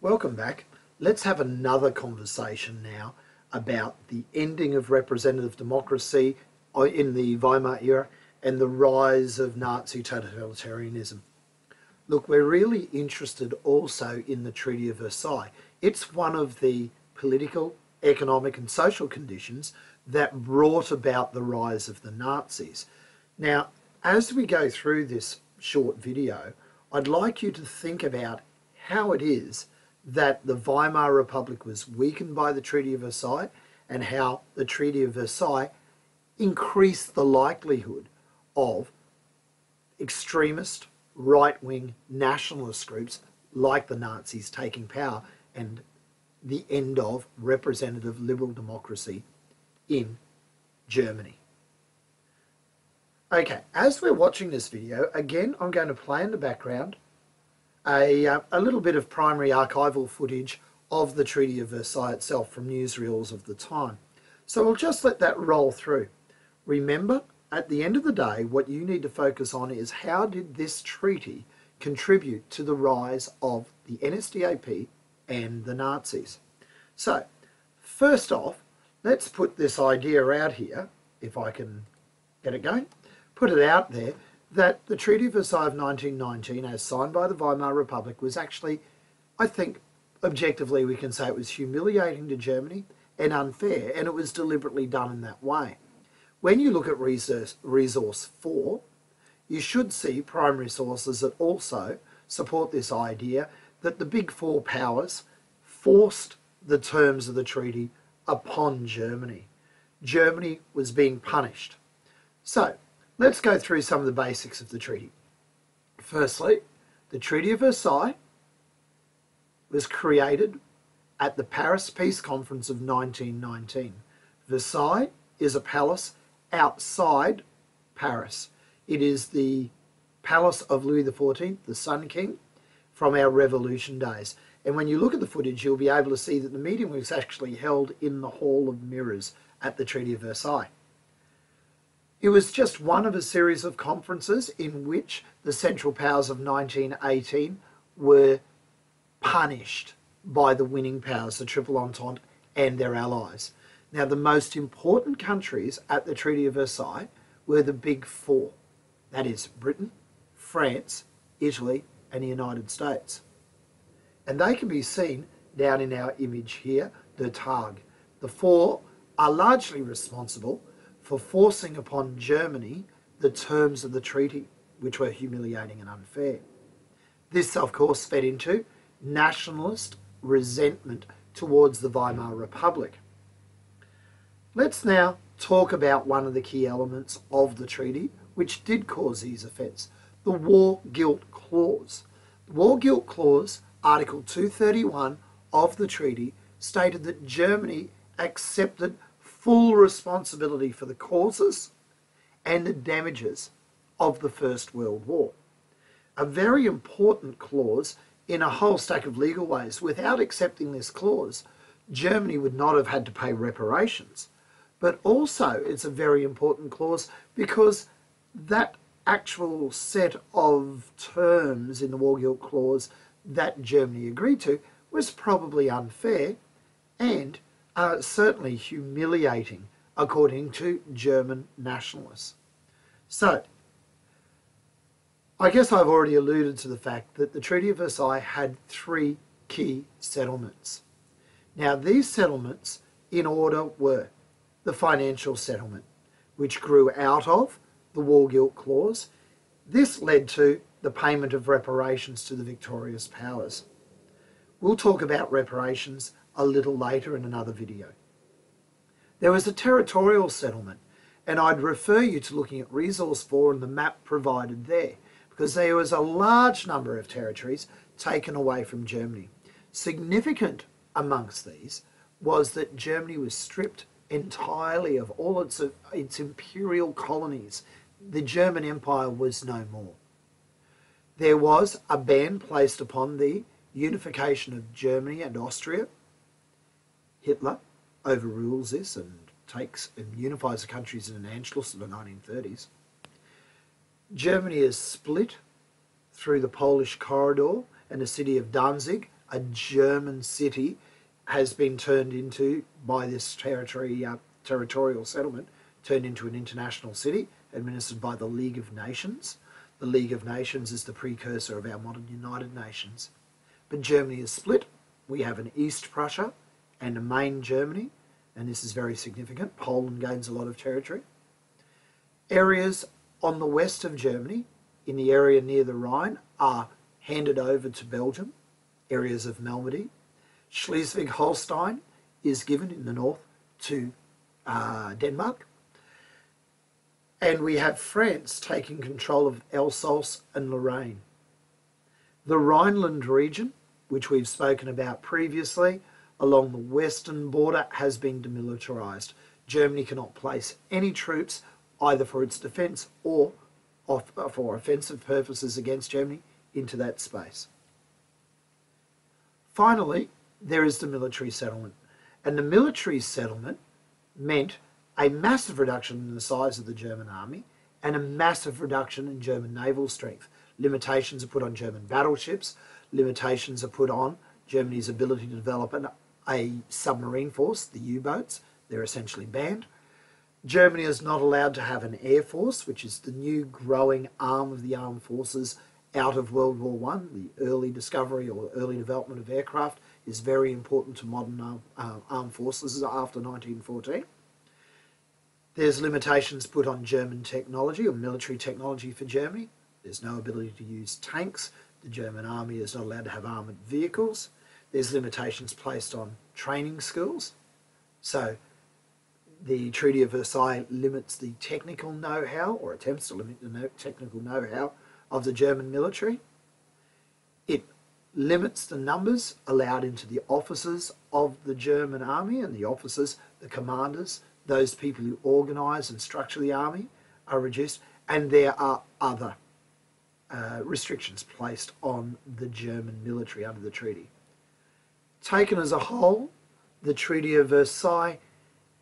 Welcome back. Let's have another conversation now about the ending of representative democracy in the Weimar era and the rise of Nazi totalitarianism. Look, we're really interested also in the Treaty of Versailles. It's one of the political, economic and social conditions that brought about the rise of the Nazis. Now, as we go through this short video, I'd like you to think about how it is that the Weimar Republic was weakened by the Treaty of Versailles and how the Treaty of Versailles increased the likelihood of extremist, right-wing nationalist groups like the Nazis taking power and the end of representative liberal democracy in Germany. Okay, as we're watching this video, again, I'm going to play in the background a little bit of primary archival footage of the Treaty of Versailles itself from newsreels of the time. So we'll just let that roll through. Remember, at the end of the day, what you need to focus on is how did this treaty contribute to the rise of the NSDAP and the Nazis. So, first off, let's put this idea out here, if I can get it going, put it out there, that the Treaty of Versailles of 1919, as signed by the Weimar Republic, was actually, I think, objectively we can say it was humiliating to Germany and unfair, and it was deliberately done in that way. When you look at resource 4, you should see primary sources that also support this idea that the big four powers forced the terms of the treaty upon Germany. Germany was being punished. So, let's go through some of the basics of the treaty. Firstly, the Treaty of Versailles was created at the Paris Peace Conference of 1919. Versailles is a palace outside Paris. It is the palace of Louis XIV, the Sun King, from our Revolution days. And when you look at the footage, you'll be able to see that the meeting was actually held in the Hall of Mirrors at the Treaty of Versailles. It was just one of a series of conferences in which the Central Powers of 1918 were punished by the winning powers, the Triple Entente and their allies. Now, the most important countries at the Treaty of Versailles were the big four. That is Britain, France, Italy and the United States. And they can be seen down in our image here, the Tag. The four are largely responsible for forcing upon Germany the terms of the treaty, which were humiliating and unfair. This, of course, fed into nationalist resentment towards the Weimar Republic. Let's now talk about one of the key elements of the treaty, which did cause these effects, the War Guilt Clause. The War Guilt Clause, Article 231 of the treaty, stated that Germany accepted full responsibility for the causes and the damages of the First World War. A very important clause in a whole stack of legal ways. Without accepting this clause, Germany would not have had to pay reparations. But also it's a very important clause because that actual set of terms in the War Guilt Clause that Germany agreed to was probably unfair and certainly humiliating according to German nationalists. So, I guess I've already alluded to the fact that the Treaty of Versailles had 3 key settlements. Now, these settlements in order were the financial settlement, which grew out of the War Guilt Clause. This led to the payment of reparations to the victorious powers. We'll talk about reparations a little later in another video. There was a territorial settlement, and I'd refer you to looking at Resource 4 and the map provided there, because there was a large number of territories taken away from Germany. Significant amongst these was that Germany was stripped entirely of all its imperial colonies. The German Empire was no more. There was a ban placed upon the unification of Germany and Austria. Hitler overrules this and takes and unifies the countries in an Anschluss in the 1930s. Germany is split through the Polish corridor and the city of Danzig a German city has been turned into, by this territorial settlement, turned into an international city administered by the League of Nations. The League of Nations is the precursor of our modern United Nations. But Germany is split. We have an East Prussia and a main Germany, and this is very significant. Poland gains a lot of territory. Areas on the west of Germany, in the area near the Rhine, are handed over to Belgium, areas of Malmedy. Schleswig-Holstein is given in the north to Denmark. And we have France taking control of Alsace and Lorraine. The Rhineland region, which we've spoken about previously, along the western border, has been demilitarised. Germany cannot place any troops, either for its defence or for offensive purposes against Germany, into that space. Finally, there is the military settlement. And the military settlement meant a massive reduction in the size of the German army and a massive reduction in German naval strength. Limitations are put on German battleships. Limitations are put on Germany's ability to develop a submarine force, the U-boats. They're essentially banned. Germany is not allowed to have an air force, which is the new growing arm of the armed forces out of World War I. The early discovery or early development of aircraft is very important to modern armed forces after 1914. There's limitations put on German technology or military technology for Germany. There's no ability to use tanks. The German army is not allowed to have armoured vehicles. There's limitations placed on training schools. So the Treaty of Versailles limits the technical know-how, or attempts to limit the technical know-how of the German military. It limits the numbers allowed into the officers of the German army, and the officers, the commanders, those people who organise and structure the army, are reduced, and there are other restrictions placed on the German military under the treaty. Taken as a whole, the Treaty of Versailles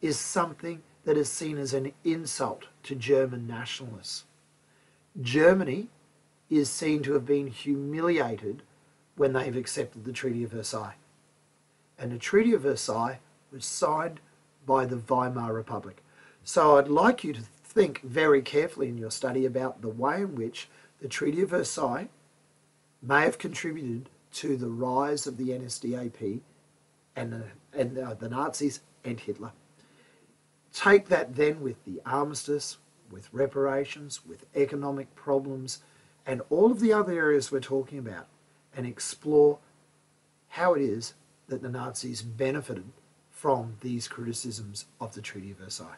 is something that is seen as an insult to German nationalists. Germany is seen to have been humiliated when they've accepted the Treaty of Versailles. And the Treaty of Versailles was signed by the Weimar Republic. So I'd like you to think very carefully in your study about the way in which the Treaty of Versailles may have contributed to the rise of the NSDAP and the Nazis and Hitler. Take that then with the armistice, with reparations, with economic problems, and all of the other areas we're talking about, and explore how it is that the Nazis benefited from these criticisms of the Treaty of Versailles.